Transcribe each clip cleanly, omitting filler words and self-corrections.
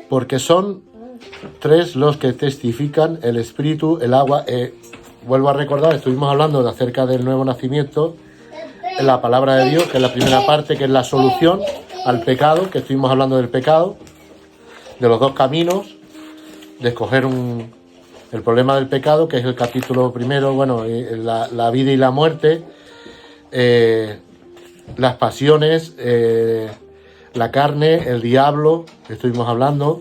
Porque son tres los que testifican: el espíritu, el agua. Vuelvo a recordar, estuvimos hablando acerca del nuevo nacimiento, la palabra de Dios, que es la primera parte, que es la solución al pecado, que estuvimos hablando del pecado, de los dos caminos, de escoger el problema del pecado, que es el capítulo primero, bueno, la vida y la muerte, las pasiones, la carne, el diablo, que estuvimos hablando,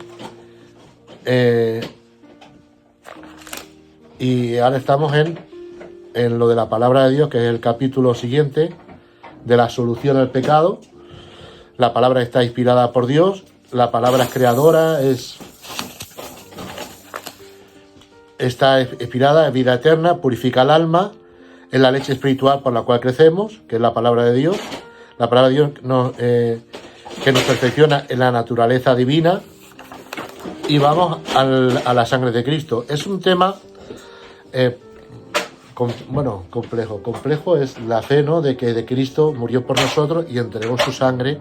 y ahora estamos en lo de la palabra de Dios, que es el capítulo siguiente, de la solución al pecado. La palabra está inspirada por Dios, la palabra es creadora, está inspirada, es vida eterna, purifica el alma, es la leche espiritual por la cual crecemos, que es la palabra de Dios. La palabra de Dios que nos perfecciona en la naturaleza divina. Y vamos a la sangre de Cristo. Es un tema, complejo. Complejo es la fe, ¿no?, de que de Cristo murió por nosotros y entregó su sangre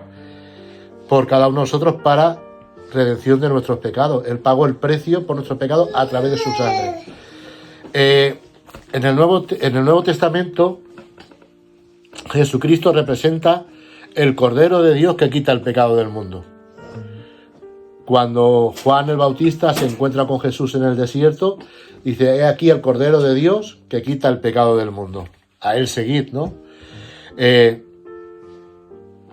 por cada uno de nosotros para redención de nuestros pecados. Él pagó el precio por nuestros pecados a través de su sangre. En el Nuevo Testamento, Jesucristo representa el Cordero de Dios que quita el pecado del mundo. Cuando Juan el Bautista se encuentra con Jesús en el desierto, dice: he aquí el Cordero de Dios que quita el pecado del mundo. A él seguid, ¿no?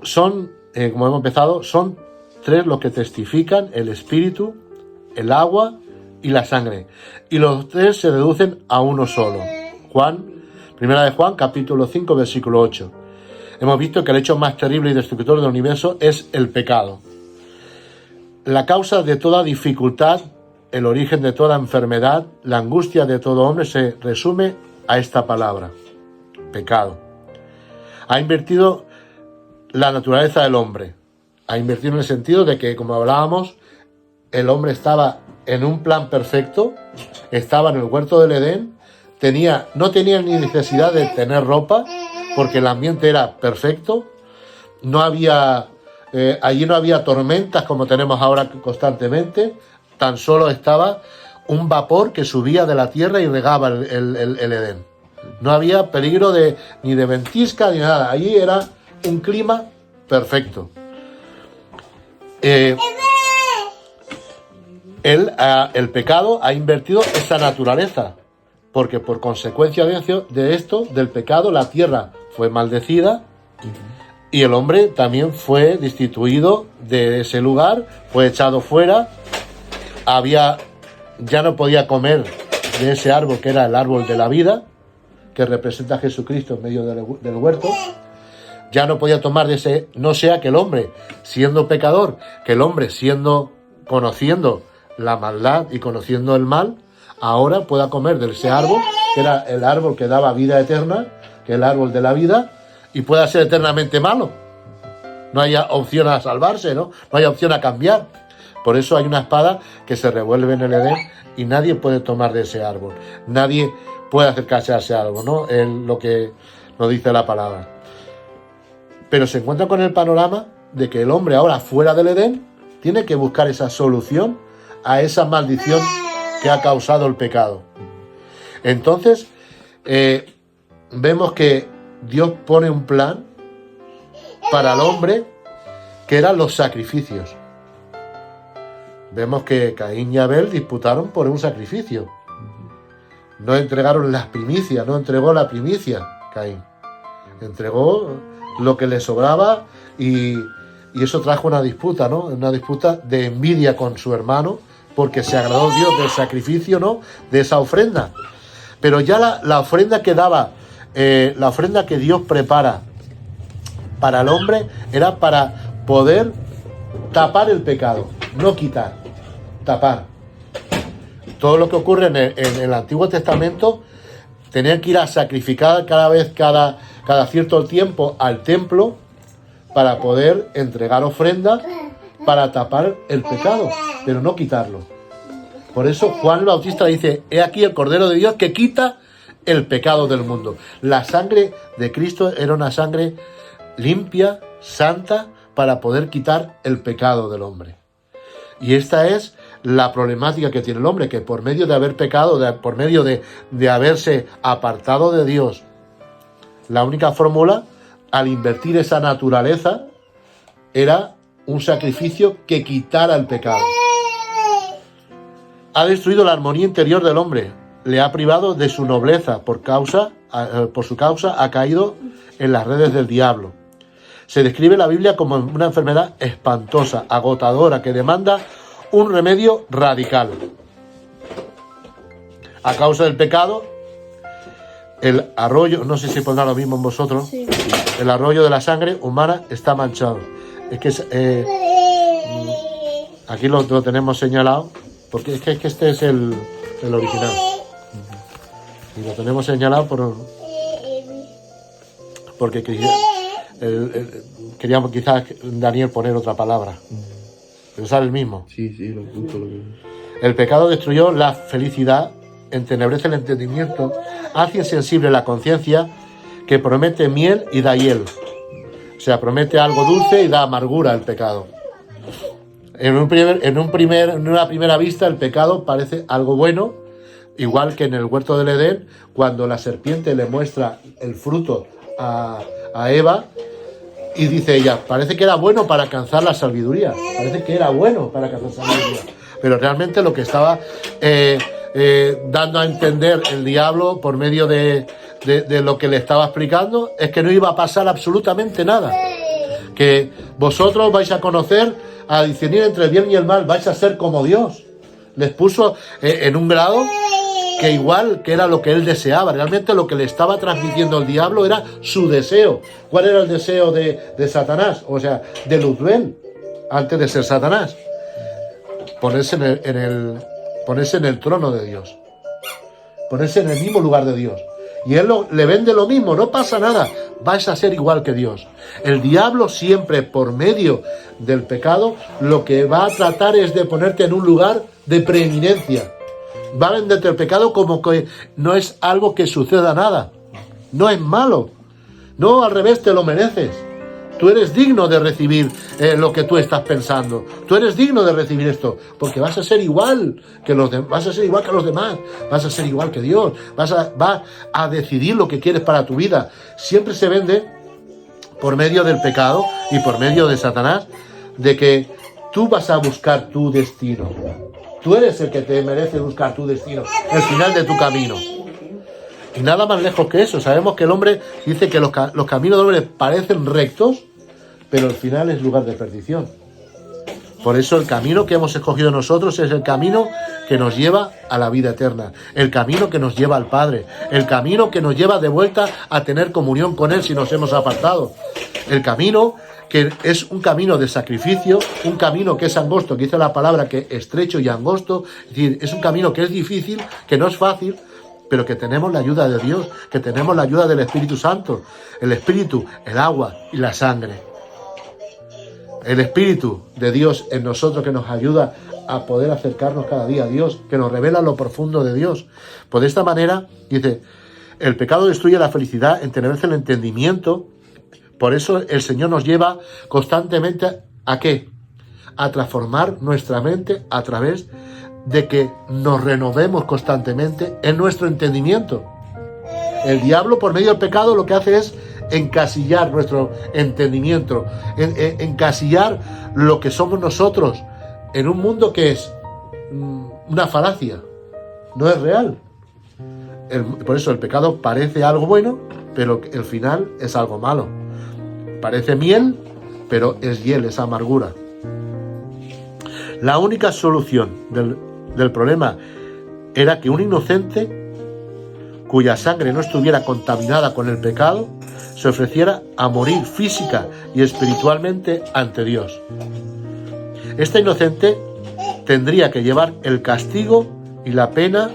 Como hemos empezado, son tres los que testifican: el espíritu, el agua y la sangre. Y los tres se reducen a uno solo. Primera de Juan, capítulo 5, versículo 8. Hemos visto que el hecho más terrible y destructor del universo es el pecado. La causa de toda dificultad, el origen de toda enfermedad, la angustia de todo hombre se resume a esta palabra: pecado. Ha invertido la naturaleza del hombre. Ha invertido en el sentido de que, como hablábamos, el hombre estaba en un plan perfecto, estaba en el huerto del Edén, no tenía ni necesidad de tener ropa, porque el ambiente era perfecto, allí no había tormentas como tenemos ahora constantemente, tan solo estaba un vapor que subía de la tierra y regaba el Edén. No había peligro ni de ventisca ni nada, allí era un clima perfecto. El pecado ha invertido esa naturaleza, porque por consecuencia de esto, del pecado, la tierra fue maldecida y el hombre también fue destituido de ese lugar, fue echado fuera. Ya no podía comer de ese árbol que era el árbol de la vida, que representa a Jesucristo en medio del huerto. Ya no podía tomar de ese, no sea que el hombre, siendo pecador, que el hombre conociendo la maldad y conociendo el mal, ahora pueda comer de ese árbol, que era el árbol que daba vida eterna, que es el árbol de la vida, y pueda ser eternamente malo. No haya opción a salvarse, ¿no? No hay opción a cambiar. Por eso hay una espada que se revuelve en el Edén y nadie puede tomar de ese árbol. Nadie puede acercarse a ese árbol, ¿no? Es lo que nos dice la palabra. Pero se encuentra con el panorama de que el hombre ahora fuera del Edén tiene que buscar esa solución a esa maldición que ha causado el pecado. Entonces, vemos que Dios pone un plan para el hombre, que eran los sacrificios. Vemos que Caín y Abel disputaron por un sacrificio. No entregaron las primicias, no entregó la primicia Caín. Entregó lo que le sobraba y eso trajo una disputa, ¿no? Una disputa de envidia con su hermano, porque se agradó Dios del sacrificio, ¿no?, de esa ofrenda. Pero ya la ofrenda que daba, la ofrenda que Dios prepara para el hombre era para poder tapar el pecado, no quitar, tapar. Todo lo que ocurre en el Antiguo Testamento, tenían que ir a sacrificar cada cierto tiempo al templo para poder entregar ofrenda para tapar el pecado, pero no quitarlo. Por eso Juan el Bautista dice: he aquí el Cordero de Dios que quita el pecado del mundo. La sangre de Cristo era una sangre limpia, santa, para poder quitar el pecado del hombre. Y esta es la problemática que tiene el hombre, que por medio de haber pecado, por medio de haberse apartado de Dios, la única fórmula, al invertir esa naturaleza, era un sacrificio que quitara el pecado. Ha destruido la armonía interior del hombre, le ha privado de su nobleza, por su causa ha caído en las redes del diablo. Se describe la Biblia como una enfermedad espantosa, agotadora, que demanda un remedio radical. A causa del pecado, el arroyo, no sé si pondrá lo mismo en vosotros, sí. El arroyo de la sangre humana está manchado. Es que aquí lo tenemos señalado, porque es que este es el original. Y lo tenemos señalado porque queríamos quizás Daniel poner otra palabra. Pero sale el mismo. Sí, lo punto lo que... El pecado destruyó la felicidad, entenebrece el entendimiento, hace insensible la conciencia, que promete miel y da hiel. O sea, promete algo dulce y da amargura el pecado. En una primera vista, el pecado parece algo bueno, igual que en el huerto del Edén, cuando la serpiente le muestra el fruto a Eva, y dice ella, parece que era bueno para alcanzar la sabiduría. Parece que era bueno para alcanzar la sabiduría. Pero realmente lo que estaba dando a entender el diablo por medio de lo que le estaba explicando es que no iba a pasar absolutamente nada. Que vosotros vais a conocer, a discernir entre el bien y el mal, vais a ser como Dios. Les puso en un grado que igual que era lo que él deseaba. Realmente lo que le estaba transmitiendo el diablo era su deseo. ¿Cuál era el deseo de Satanás? O sea, de Luzbel, antes de ser Satanás. Ponerse en el trono de Dios. Ponerse en el mismo lugar de Dios. Y él le vende lo mismo, no pasa nada, vais a ser igual que Dios. El diablo siempre, por medio del pecado, lo que va a tratar es de ponerte en un lugar de preeminencia. Va a venderte el pecado como que no es algo que suceda nada. No es malo. No, al revés, te lo mereces. Tú eres digno de recibir lo que tú estás pensando. Tú eres digno de recibir esto, porque vas a ser igual que los demás. Vas a ser igual que los demás. Vas a ser igual que Dios. Vas a decidir lo que quieres para tu vida. Siempre se vende por medio del pecado y por medio de Satanás, de que tú vas a buscar tu destino. Tú eres el que te merece buscar tu destino, el final de tu camino. Y nada más lejos que eso. Sabemos que el hombre dice que los caminos del hombre parecen rectos, pero el final es lugar de perdición. Por eso el camino que hemos escogido nosotros es el camino que nos lleva a la vida eterna, el camino que nos lleva al Padre, el camino que nos lleva de vuelta a tener comunión con Él si nos hemos apartado, el camino que es un camino de sacrificio, un camino que es angosto, que dice la palabra que estrecho y angosto, es decir, es un camino que es difícil, que no es fácil, pero que tenemos la ayuda de Dios, que tenemos la ayuda del Espíritu Santo, el Espíritu, el agua y la sangre. El Espíritu de Dios en nosotros que nos ayuda a poder acercarnos cada día a Dios, que nos revela lo profundo de Dios. Pues de esta manera, dice, el pecado destruye la felicidad, entenebrece el entendimiento. Por eso el Señor nos lleva constantemente ¿a qué? A transformar nuestra mente a través de que nos renovemos constantemente en nuestro entendimiento. El diablo, por medio del pecado, lo que hace es encasillar nuestro entendimiento, encasillar lo que somos nosotros en un mundo que es una falacia, no es real. Por eso el pecado parece algo bueno, pero el final es algo malo. Parece miel, pero es hiel, es amargura. La única solución del problema era que un inocente cuya sangre no estuviera contaminada con el pecado se ofreciera a morir física y espiritualmente ante Dios. Este inocente tendría que llevar el castigo y la pena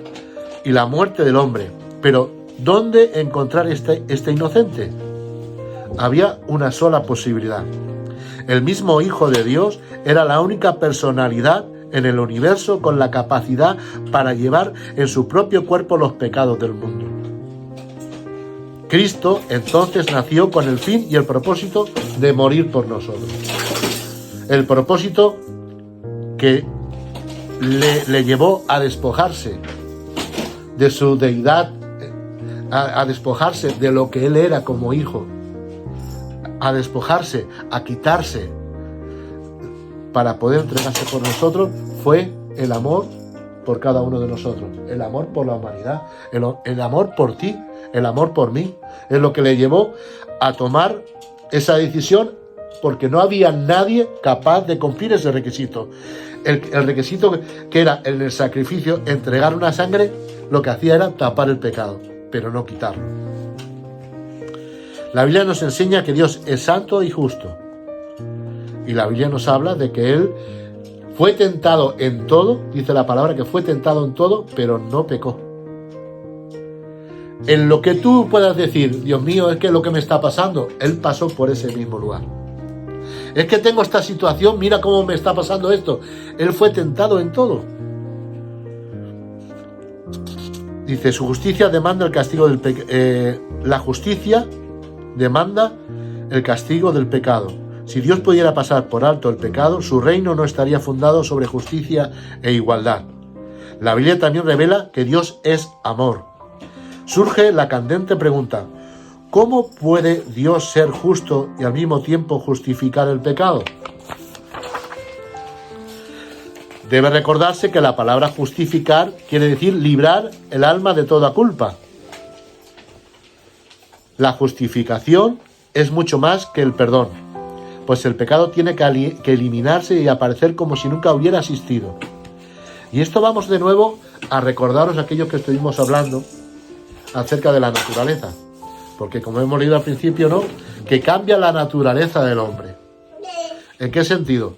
y la muerte del hombre. Pero ¿dónde encontrar este inocente? Había una sola posibilidad. El mismo Hijo de Dios era la única personalidad en el universo con la capacidad para llevar en su propio cuerpo los pecados del mundo. Cristo entonces nació con el fin y el propósito de morir por nosotros. El propósito que le llevó a despojarse de su deidad, a despojarse de lo que él era como hijo, a despojarse, a quitarse, para poder entregarse por nosotros, fue el amor por cada uno de nosotros, el amor por la humanidad, el amor por ti, el amor por mí. Es lo que le llevó a tomar esa decisión, porque no había nadie capaz de cumplir ese requisito. El requisito que era en el sacrificio, entregar una sangre, lo que hacía era tapar el pecado, pero no quitarlo. La Biblia nos enseña que Dios es santo y justo. Y la Biblia nos habla de que Él fue tentado en todo, dice la palabra que fue tentado en todo, pero no pecó. En lo que tú puedas decir, Dios mío, es que lo que me está pasando, Él pasó por ese mismo lugar. Es que tengo esta situación, mira cómo me está pasando esto. Él fue tentado en todo. Dice, su justicia demanda el castigo del pecado. La justicia demanda el castigo del pecado. Si Dios pudiera pasar por alto el pecado, su reino no estaría fundado sobre justicia e igualdad. La Biblia también revela que Dios es amor. Surge la candente pregunta: ¿cómo puede Dios ser justo y al mismo tiempo justificar el pecado? Debe recordarse que la palabra justificar quiere decir librar el alma de toda culpa. La justificación es mucho más que el perdón, pues el pecado tiene que eliminarse y aparecer como si nunca hubiera existido. Y esto vamos de nuevo a recordaros aquello que estuvimos hablando acerca de la naturaleza, porque como hemos leído al principio, ¿no?, que cambia la naturaleza del hombre. ¿En qué sentido?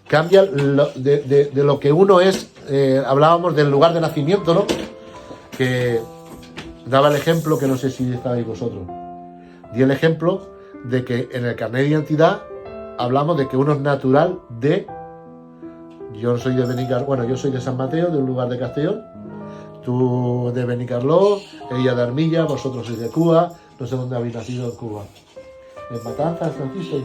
Cambia de lo que uno es. Hablábamos del lugar de nacimiento, ¿no?, que daba el ejemplo, que no sé si estabais vosotros, di el ejemplo de que en el carnet de identidad hablamos de que uno es natural de, yo soy de Benicarló, bueno, yo soy de San Mateo, de un lugar de Castellón, tú de Benicarló, ella de Armilla, vosotros sois de Cuba, no sé dónde habéis nacido en Cuba, en Matanzas, Francisco,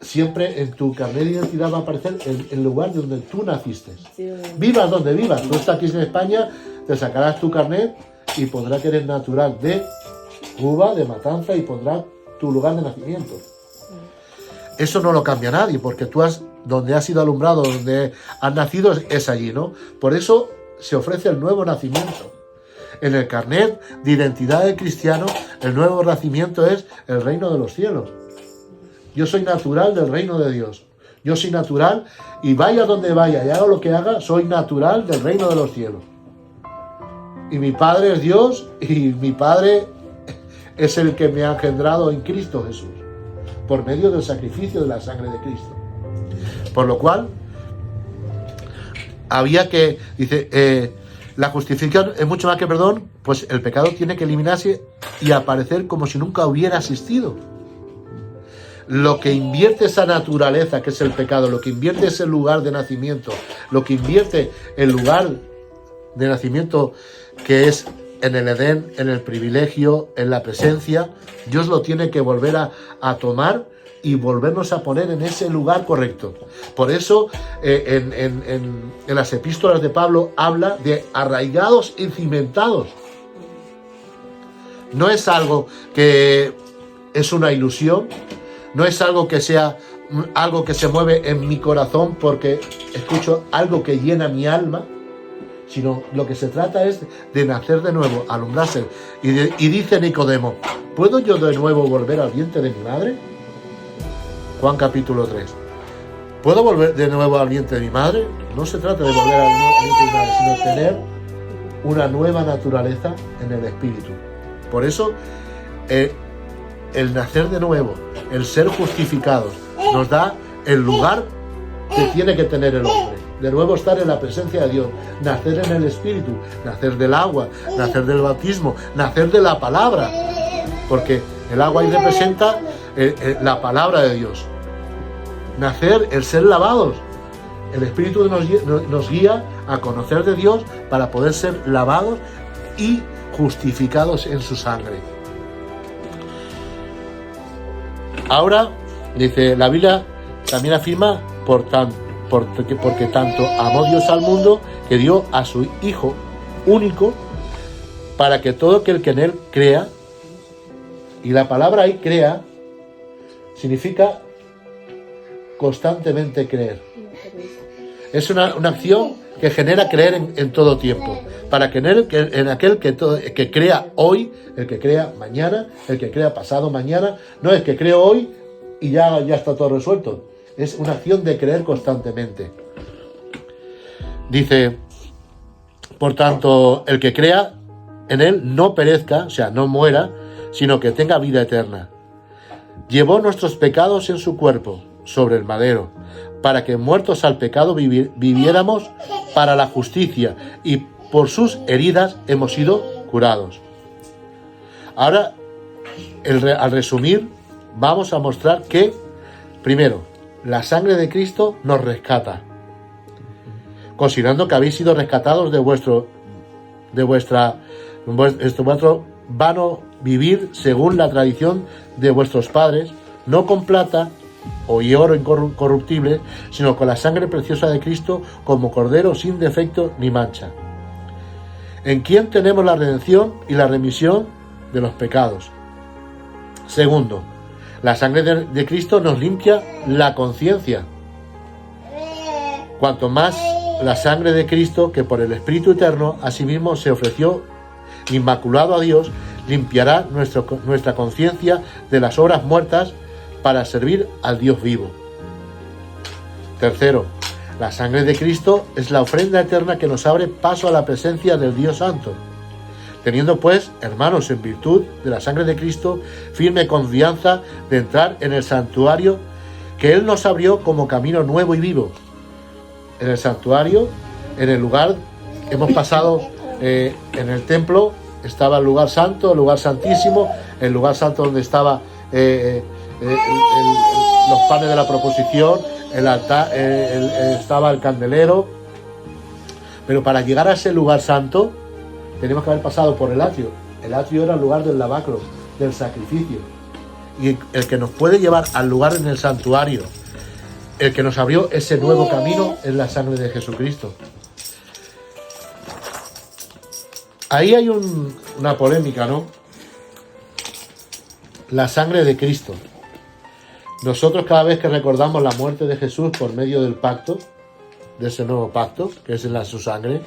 siempre en tu carnet de identidad va a aparecer el lugar de donde tú naciste. Sí. Vivas donde vivas, tú estás aquí en España, te sacarás tu carnet y pondrá que eres natural de Cuba, de Matanzas, y pondrá tu lugar de nacimiento. Eso no lo cambia nadie, porque tú donde has sido alumbrado, donde has nacido, es allí, ¿no? Por eso se ofrece el nuevo nacimiento. En el carnet de identidad del cristiano, el nuevo nacimiento es el reino de los cielos. Yo soy natural del reino de Dios. Yo soy natural, y vaya donde vaya y haga lo que haga, soy natural del reino de los cielos. Y mi Padre es Dios, y mi Padre es el que me ha engendrado en Cristo Jesús, por medio del sacrificio de la sangre de Cristo. Por lo cual, había que, dice, la justificación es mucho más que perdón, pues el pecado tiene que eliminarse y aparecer como si nunca hubiera existido. Lo que invierte esa naturaleza, que es el pecado, lo que invierte ese lugar de nacimiento, lo que invierte el lugar de nacimiento que es en el Edén, en el privilegio, en la presencia, Dios lo tiene que volver a tomar y volvernos a poner en ese lugar correcto. Por eso en las epístolas de Pablo habla de arraigados y cimentados. No es algo que es una ilusión, no es algo que sea algo que se mueve en mi corazón porque escucho algo que llena mi alma, sino lo que se trata es de nacer de nuevo, alumbrarse. Y dice Nicodemo: ¿puedo yo de nuevo volver al vientre de mi madre? Juan capítulo 3. ¿Puedo volver de nuevo al vientre de mi madre? No se trata de volver al vientre de mi madre, sino tener una nueva naturaleza en el espíritu. Por eso, el nacer de nuevo, el ser justificados, nos da el lugar que tiene que tener el hombre. De nuevo estar en la presencia de Dios, nacer en el Espíritu, nacer del agua, nacer del bautismo, nacer de la palabra, porque el agua ahí representa la palabra de Dios. Nacer, el ser lavados. El Espíritu nos guía a conocer de Dios para poder ser lavados y justificados en su sangre. Ahora, dice la Biblia, también afirma, porque tanto amó Dios al mundo que dio a su Hijo único para que todo aquel que en él crea, y la palabra ahí crea significa constantemente creer. Es una acción que genera creer en todo tiempo. Para que en aquel que crea hoy, el que crea mañana, el que crea pasado mañana, no es que creo hoy y ya está todo resuelto. Es una acción de creer constantemente. Dice, por tanto, el que crea en él no perezca, o sea, no muera, sino que tenga vida eterna. Llevó nuestros pecados en su cuerpo, sobre el madero, para que muertos al pecado viviéramos para la justicia, y por sus heridas hemos sido curados. Ahora, al resumir, vamos a mostrar que, primero, la sangre de Cristo nos rescata, considerando que habéis sido rescatados de vuestro vano vivir según la tradición de vuestros padres, no con plata o oro incorruptible, sino con la sangre preciosa de Cristo, como cordero sin defecto ni mancha, en quien tenemos la redención y la remisión de los pecados. Segundo, la sangre de Cristo nos limpia la conciencia. Cuanto más la sangre de Cristo, que por el Espíritu Eterno asimismo se ofreció inmaculado a Dios, limpiará nuestra conciencia de las obras muertas para servir al Dios vivo. Tercero, la sangre de Cristo es la ofrenda eterna que nos abre paso a la presencia del Dios Santo. Teniendo pues, hermanos, en virtud de la sangre de Cristo, firme confianza de entrar en el santuario que Él nos abrió como camino nuevo y vivo. En el santuario, en el lugar, hemos pasado en el templo, estaba el lugar santo, el lugar santísimo, el lugar santo donde estaba los panes de la proposición, el altar, estaba el candelero. Pero para llegar a ese lugar santo, tenemos que haber pasado por el atrio. El atrio era el lugar del lavacro, del sacrificio. Y el que nos puede llevar al lugar en el santuario, el que nos abrió ese nuevo camino, es la sangre de Jesucristo. Ahí hay una polémica, ¿no? La sangre de Cristo. Nosotros, cada vez que recordamos la muerte de Jesús por medio del pacto, de ese nuevo pacto, que es en su sangre.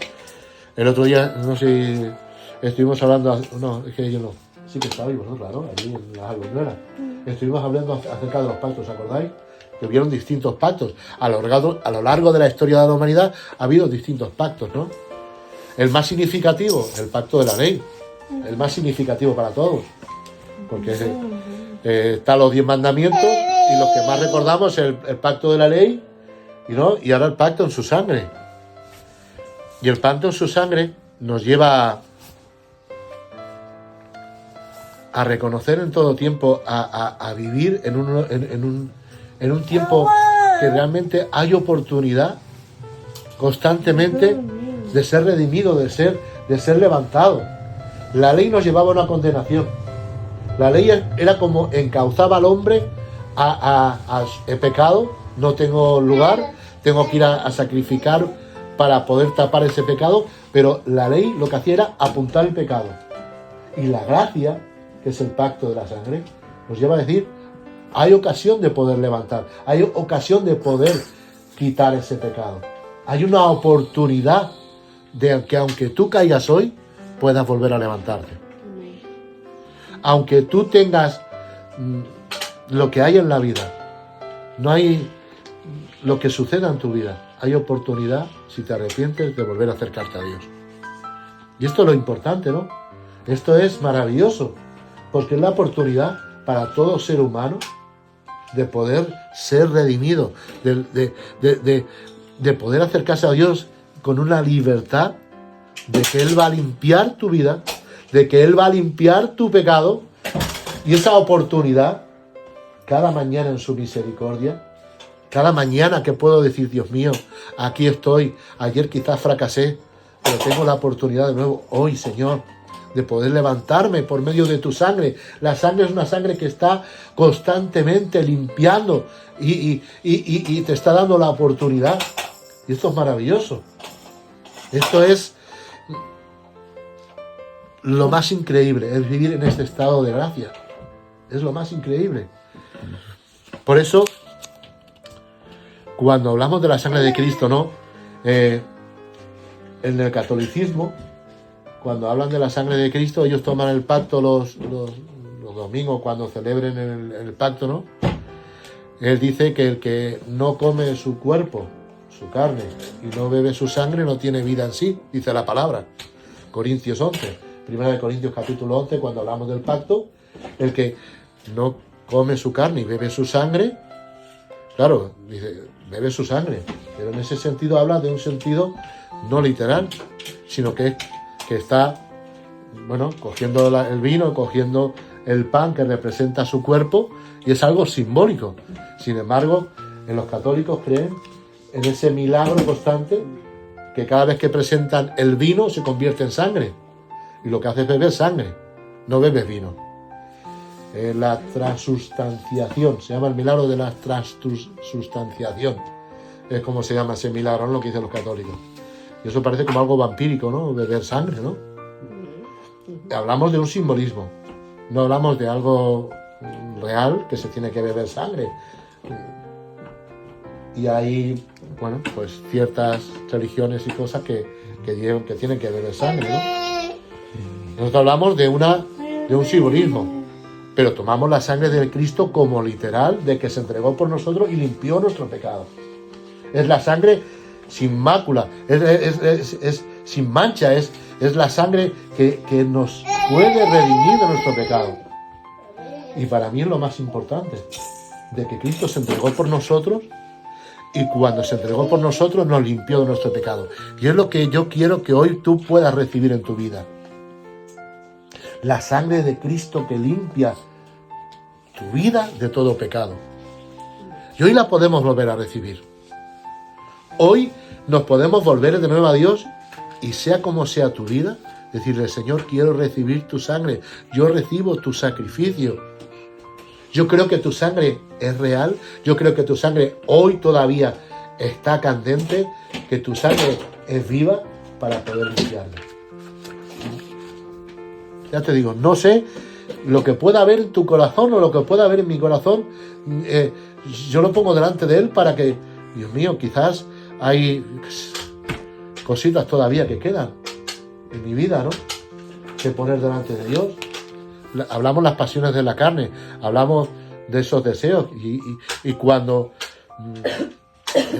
El otro día, no sé, estuvimos hablando, no, es que yo no, sí que estabais vosotros, claro, allí en las algodoneras. Estuvimos hablando acerca de los pactos, ¿os acordáis? Que hubieron distintos pactos. A lo largo de la historia de la humanidad ha habido distintos pactos, ¿no? El más significativo, el pacto de la ley, el más significativo para todos, porque están los 10 mandamientos y los que más recordamos es el pacto de la ley, ¿no? Y ahora el pacto en su sangre. Y el pacto en su sangre nos lleva a reconocer en todo tiempo, a vivir en un tiempo que realmente hay oportunidad constantemente de ser redimido, de ser levantado. La ley nos llevaba a una condenación. La ley era como encauzaba al hombre a pecado, no tengo lugar, tengo que ir a sacrificar para poder tapar ese pecado, pero la ley lo que hacía era apuntar el pecado. Y la gracia, que es el pacto de la sangre, nos lleva a decir, hay ocasión de poder levantar, hay ocasión de poder quitar ese pecado. Hay una oportunidad de que aunque tú caigas hoy, puedas volver a levantarte. Aunque tú tengas lo que hay en la vida, no hay lo que suceda en tu vida, hay oportunidad, si te arrepientes, de volver a acercarte a Dios. Y esto es lo importante, ¿no? Esto es maravilloso, porque es la oportunidad para todo ser humano de poder ser redimido, de poder acercarse a Dios con una libertad de que Él va a limpiar tu vida, de que Él va a limpiar tu pecado, y esa oportunidad, cada mañana en su misericordia, cada mañana que puedo decir, Dios mío, aquí estoy, ayer quizás fracasé, pero tengo la oportunidad de nuevo, hoy, Señor, de poder levantarme por medio de tu sangre. La sangre es una sangre que está constantemente limpiando y te está dando la oportunidad. Y esto es maravilloso. Esto es lo más increíble, es vivir en este estado de gracia. Es lo más increíble. Por eso, cuando hablamos de la sangre de Cristo, ¿no? En el catolicismo, cuando hablan de la sangre de Cristo, ellos toman el pacto los domingos cuando celebren el pacto, ¿no? Él dice que el que no come su cuerpo, su carne, y no bebe su sangre, no tiene vida en sí, dice la palabra. Corintios 11, 1 Corintios capítulo 11, cuando hablamos del pacto, el que no come su carne y bebe su sangre, claro, dice, bebe su sangre, pero en ese sentido habla de un sentido no literal, sino que está, bueno, cogiendo el vino, cogiendo el pan que representa su cuerpo, y es algo simbólico. Sin embargo, en los católicos creen en ese milagro constante que cada vez que presentan el vino se convierte en sangre, y lo que hace es beber sangre, no bebes vino. La transustanciación, se llama el milagro de la transustanciación, es como se llama ese milagro, ¿no? Lo que dicen los católicos. Y eso parece como algo vampírico, ¿no? Beber sangre, ¿no? Hablamos de un simbolismo, no hablamos de algo real que se tiene que beber sangre. Y hay, bueno, pues ciertas religiones y cosas que tienen que beber sangre, ¿no? Nosotros hablamos de un simbolismo, pero tomamos la sangre de Cristo como literal, de que se entregó por nosotros y limpió nuestro pecado. Es la sangre sin mácula, es sin mancha, es la sangre que nos puede redimir de nuestro pecado. Y para mí es lo más importante, de que Cristo se entregó por nosotros, y cuando se entregó por nosotros nos limpió de nuestro pecado. Y es lo que yo quiero que hoy tú puedas recibir en tu vida. La sangre de Cristo que limpia tu vida de todo pecado. Y hoy la podemos volver a recibir. Hoy nos podemos volver de nuevo a Dios, y sea como sea tu vida, decirle: Señor, quiero recibir tu sangre, yo recibo tu sacrificio. Yo creo que tu sangre es real, yo creo que tu sangre hoy todavía está candente, que tu sangre es viva para poder limpiarme. Ya te digo, no sé lo que pueda haber en tu corazón o lo que pueda haber en mi corazón, yo lo pongo delante de Él para que, Dios mío, quizás hay cositas todavía que quedan en mi vida, ¿no? Que poner delante de Dios. Hablamos las pasiones de la carne, hablamos de esos deseos, y cuando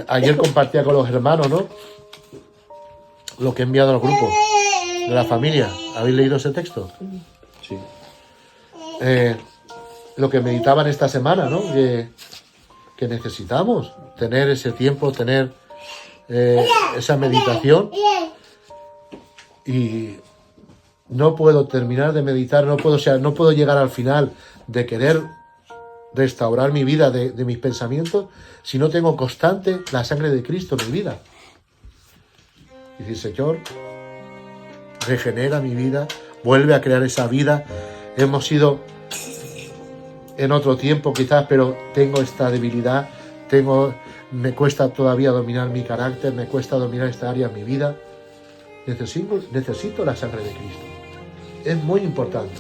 ayer compartía con los hermanos, ¿no? Lo que he enviado al grupo de la familia. ¿Habéis leído ese texto? Sí. Lo que meditaban esta semana, ¿no? Que necesitamos tener ese tiempo, tener esa meditación. Y no puedo terminar de meditar, no puedo llegar al final de querer restaurar mi vida, de mis pensamientos, si no tengo constante la sangre de Cristo en mi vida. Y decir: Señor, regenera mi vida, vuelve a crear esa vida. Hemos sido en otro tiempo quizás, pero tengo esta debilidad, me cuesta todavía dominar mi carácter, me cuesta dominar esta área en mi vida. Necesito la sangre de Cristo. Es muy importante,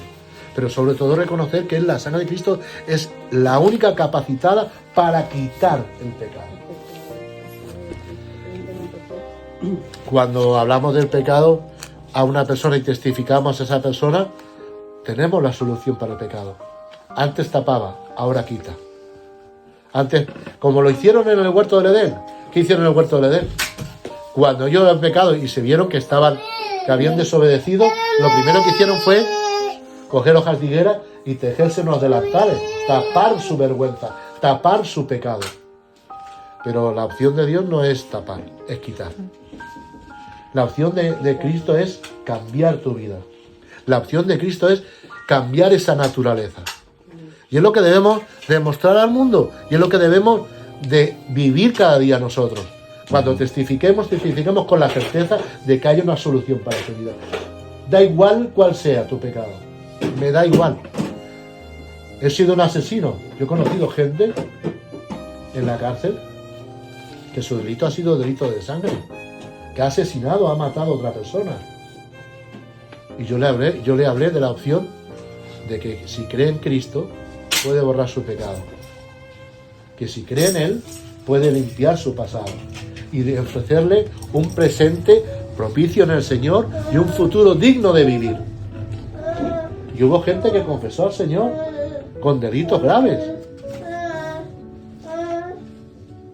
pero sobre todo reconocer que la sangre de Cristo es la única capacitada para quitar el pecado. Cuando hablamos del pecado a una persona y testificamos a esa persona, tenemos la solución para el pecado. Antes tapaba, ahora quita. Antes, como lo hicieron en el huerto del Edén. ¿Qué hicieron en el huerto del Edén? Cuando ellos habían pecado y se vieron que habían desobedecido, lo primero que hicieron fue coger hojas de higuera y tejerse unos delantales, tapar su vergüenza, tapar su pecado. Pero la opción de Dios no es tapar, es quitar. La opción de Cristo es cambiar tu vida. La opción de Cristo es cambiar esa naturaleza. Y es lo que debemos demostrar al mundo, y es lo que debemos de vivir cada día nosotros. Cuando testifiquemos con la certeza de que hay una solución para tu vida. da igual cuál sea tu pecado. Me da igual. He sido un asesino. Yo he conocido gente en la cárcel que su delito ha sido delito de sangre, que ha asesinado, ha matado a otra persona. Y yo le hablé de la opción de que si cree en Cristo puede borrar su pecado, que si cree en Él puede limpiar su pasado y de ofrecerle un presente propicio en el Señor y un futuro digno de vivir. Y hubo gente que confesó al Señor con delitos graves.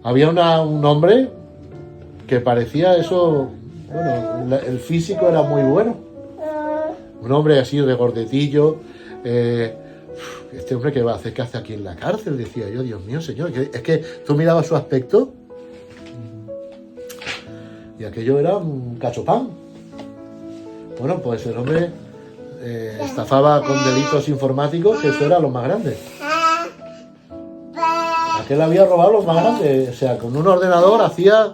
Había un hombre que parecía eso, bueno, el físico era muy bueno. Un hombre así regordetillo. Este hombre, ¿qué va a hacer? ¿Qué hace aquí en la cárcel? Decía yo, Dios mío, Señor. Es que tú mirabas su aspecto y aquello era un cachopán. Bueno, pues el hombre estafaba con delitos informáticos, que eso era lo más grande. Aquel había robado los más grandes. O sea, con un ordenador hacía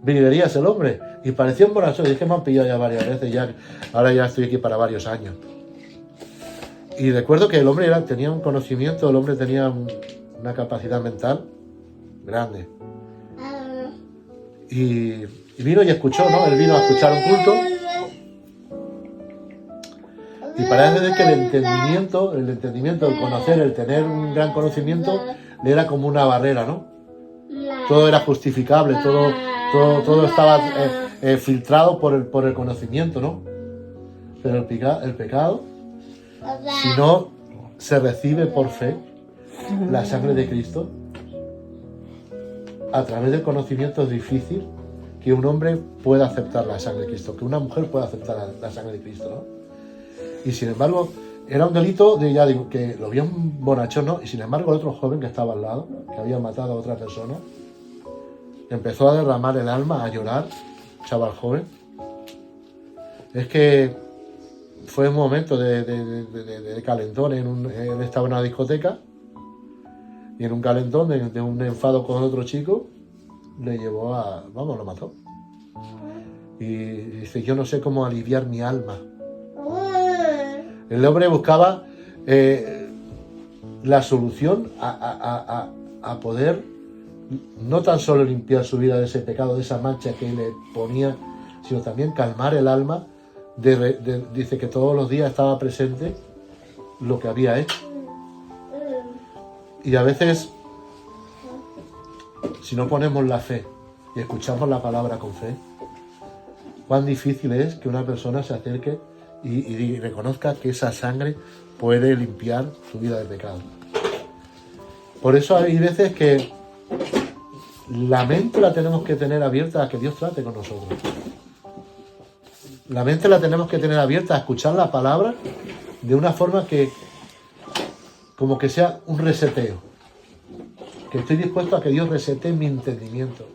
virguerías el hombre. Y parecía un borracho. Dije, me han pillado ya varias veces. Ahora ya estoy aquí para varios años. Y recuerdo que el hombre tenía un conocimiento, el hombre tenía una capacidad mental grande. Y vino y escuchó, ¿no? Él vino a escuchar un culto. Y parece que el entendimiento, el conocer, el tener un gran conocimiento, le era como una barrera, ¿no? Todo era justificable, todo estaba filtrado por el conocimiento, ¿no? Pero el pecado, si no se recibe por fe la sangre de Cristo, a través del conocimiento es difícil que un hombre pueda aceptar la sangre de Cristo, que una mujer pueda aceptar la sangre de Cristo, ¿no? Y sin embargo, era un delito que lo vio un bonachón, ¿no? Y sin embargo, el otro joven que estaba al lado, que había matado a otra persona, empezó a derramar el alma, a llorar, chaval joven. Es que fue un momento de calentón. Él estaba en una discoteca y en un calentón de un enfado con otro chico le llevó lo mató. Y dice, yo no sé cómo aliviar mi alma. El hombre buscaba la solución a poder no tan solo limpiar su vida de ese pecado, de esa mancha que le ponía, sino también calmar el alma. Dice que todos los días estaba presente lo que había hecho. Y a veces, si no ponemos la fe y escuchamos la palabra con fe, cuán difícil es que una persona se acerque y reconozca que esa sangre puede limpiar su vida de pecado. Por eso hay veces que la mente la tenemos que tener abierta a que Dios trate con nosotros. La mente la tenemos que tener abierta a escuchar la palabra de una forma que como que sea un reseteo. Que estoy dispuesto a que Dios resete mi entendimiento.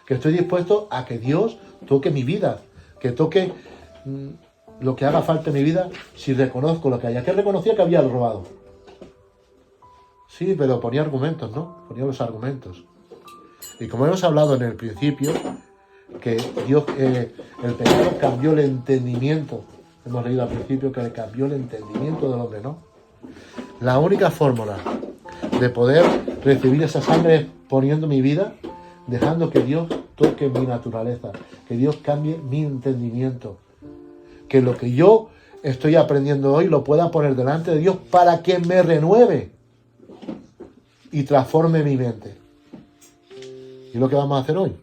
Que estoy dispuesto a que Dios toque mi vida. Que toque lo que haga falta en mi vida si reconozco lo que haya. Que reconocía que había robado. Sí, pero ponía argumentos, ¿no? Ponía los argumentos. Y como hemos hablado en el principio, que Dios, el pecado cambió el entendimiento. Hemos leído al principio que le cambió el entendimiento del hombre, ¿no? La única fórmula de poder recibir esa sangre es poniendo mi vida, dejando que Dios toque mi naturaleza, que Dios cambie mi entendimiento, que lo que yo estoy aprendiendo hoy lo pueda poner delante de Dios para que me renueve y transforme mi mente. Y es lo que vamos a hacer hoy.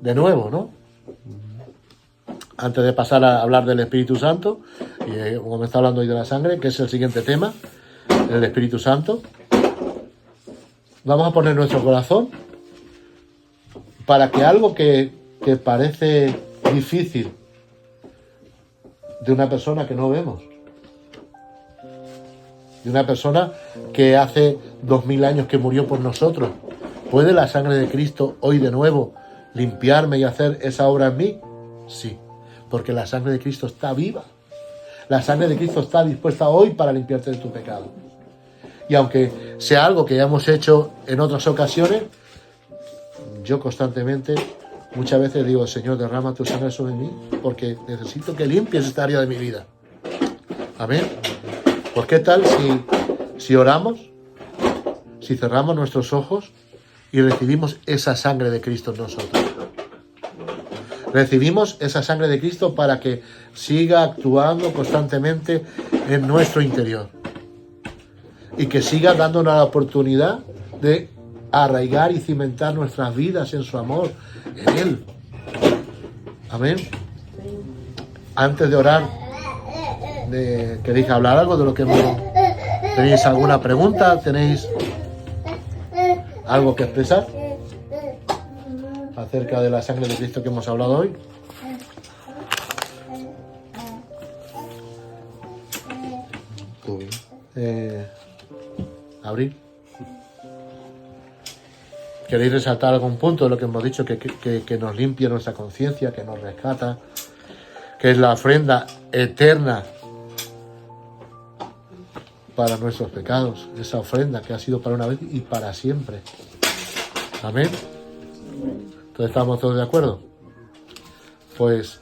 De nuevo, ¿no? Antes de pasar a hablar del Espíritu Santo, y como me está hablando hoy de la sangre, que es el siguiente tema, el Espíritu Santo, vamos a poner nuestro corazón para que algo que parece difícil de una persona que no vemos, de una persona que hace 2000 años que murió por nosotros, ¿puede la sangre de Cristo hoy de nuevo limpiarme y hacer esa obra en mí? Sí, porque la sangre de Cristo está viva. La sangre de Cristo está dispuesta hoy para limpiarte de tu pecado. Y aunque sea algo que ya hemos hecho en otras ocasiones, yo constantemente muchas veces digo, Señor, derrama tu sangre sobre mí, porque necesito que limpies esta área de mi vida. Amén. Pues qué tal si oramos, si cerramos nuestros ojos y recibimos esa sangre de Cristo en nosotros. Recibimos esa sangre de Cristo para que siga actuando constantemente en nuestro interior. Y que siga dándonos la oportunidad de arraigar y cimentar nuestras vidas en su amor, en Él. Amén. Antes de orar, ¿queréis hablar algo de lo que hemos... ¿Tenéis alguna pregunta? ¿Tenéis algo que expresar acerca de la sangre de Cristo que hemos hablado hoy? Abril. ¿Queréis resaltar algún punto de lo que hemos dicho que nos limpia nuestra conciencia, que nos rescata, que es la ofrenda eterna para nuestros pecados, esa ofrenda que ha sido para una vez y para siempre? Amén. Entonces, ¿estamos todos de acuerdo? Pues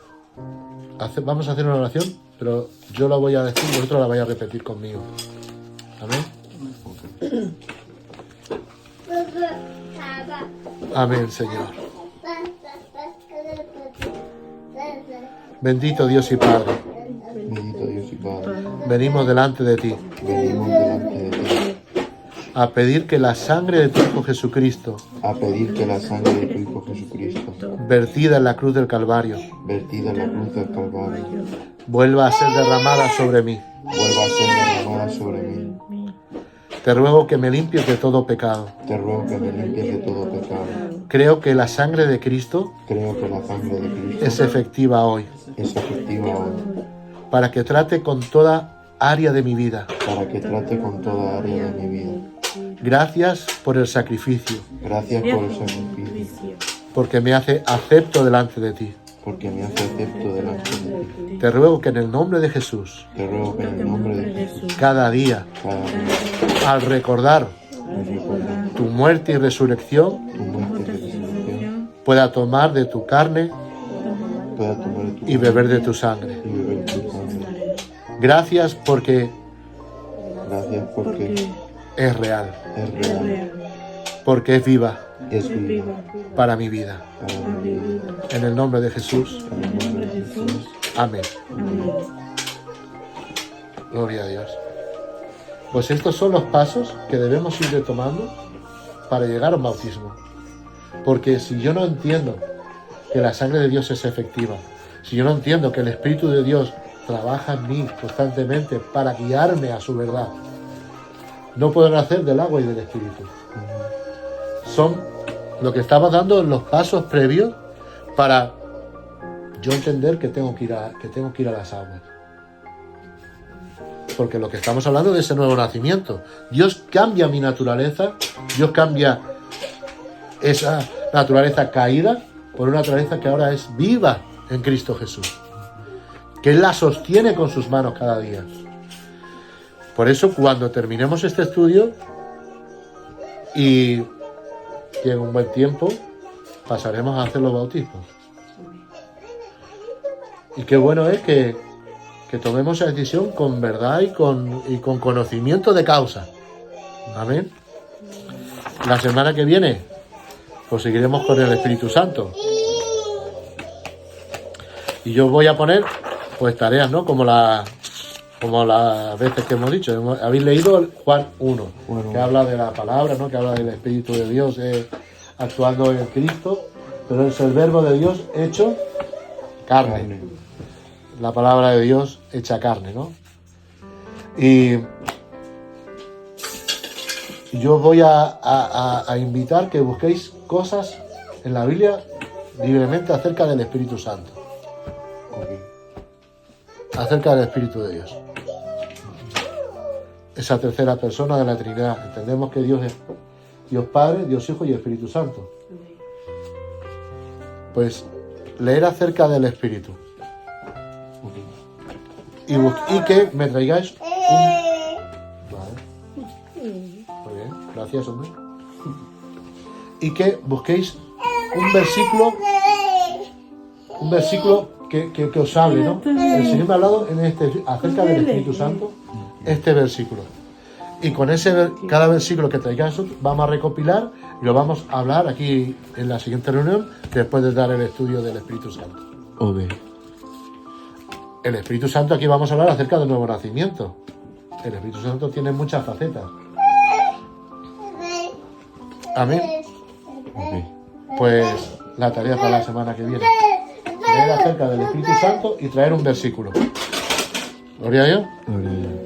vamos a hacer una oración, pero yo la voy a decir y vosotros la vais a repetir conmigo. Amén. Amén, Señor. Bendito Dios y Padre. Bendito Dios y Padre. Venimos delante de ti. Venimos delante de ti. A pedir que la sangre de tu Hijo Jesucristo, A pedir que la sangre de tu Hijo Jesucristo, vertida en la cruz del Calvario, vertida en la cruz del Calvario, vuelva a ser derramada sobre mí. vuelva a ser derramada sobre mí. Te ruego que me limpies de todo pecado. Te ruego que me limpies de todo pecado. Creo que la sangre de Cristo Creo que la sangre de Cristo es efectiva hoy, es efectiva hoy, para que trate con toda área de mi vida. para que trate con toda área de mi vida. Gracias por el sacrificio, Gracias por el sacrificio, porque me hace acepto delante de ti. porque me hace acepto delante de ti. Te ruego que en el nombre de Jesús, Te ruego que en el nombre de Jesús, cada día, cada día, al recordar al recordar tu muerte y resurrección, tu muerte y resurrección, pueda tomar de tu carne pueda tomar tu y beber de tu sangre. y beber tu sangre. Gracias porque Gracias porque es real, es real, porque es viva es viva para mi vida. para mi vida. En el nombre de Jesús. En el nombre de Jesús. Amén. Gloria a Dios. Pues estos son los pasos que debemos ir retomando para llegar a un bautismo. Porque si yo no entiendo que la sangre de Dios es efectiva, si yo no entiendo que el Espíritu de Dios trabaja en mí constantemente para guiarme a su verdad, no puedo nacer del agua y del Espíritu. Son lo que estamos dando en los pasos previos para yo entender que tengo que ir a las aguas. Porque lo que estamos hablando de ese nuevo nacimiento. Dios cambia mi naturaleza, Dios cambia esa naturaleza caída por una naturaleza que ahora es viva en Cristo Jesús, que Él la sostiene con sus manos cada día. Por eso, cuando terminemos este estudio y en un buen tiempo, pasaremos a hacer los bautismos. Y qué bueno es que tomemos esa decisión con verdad y con conocimiento de causa. Amén. La semana que viene, pues seguiremos con el Espíritu Santo. Y yo voy a poner, pues, tareas, ¿no? Como las veces que hemos dicho. Habéis leído el Juan 1, que habla de la palabra, ¿no? Que habla del Espíritu de Dios actuando en Cristo, pero es el verbo de Dios hecho carne. La palabra de Dios hecha carne, ¿no? Y yo voy a invitar que busquéis cosas en la Biblia libremente acerca del Espíritu Santo. Acerca del Espíritu de Dios. Esa tercera persona de la Trinidad. Entendemos que Dios es Dios Padre, Dios Hijo y Espíritu Santo. Pues leer acerca del Espíritu. Y que me traigáis un... Vale. Muy bien, gracias, hombre. Y que busquéis un versículo un versículo que os hable, ¿no? El Señor me ha hablado acerca del Espíritu Santo, este versículo. Y con cada versículo que traigáis vamos a recopilar y lo vamos a hablar aquí en la siguiente reunión, después de dar el estudio del Espíritu Santo. El Espíritu Santo, aquí vamos a hablar acerca del nuevo nacimiento. El Espíritu Santo tiene muchas facetas. Amén. Pues la tarea para la semana que viene. Leer acerca del Espíritu Santo y traer un versículo. Gloria a Dios.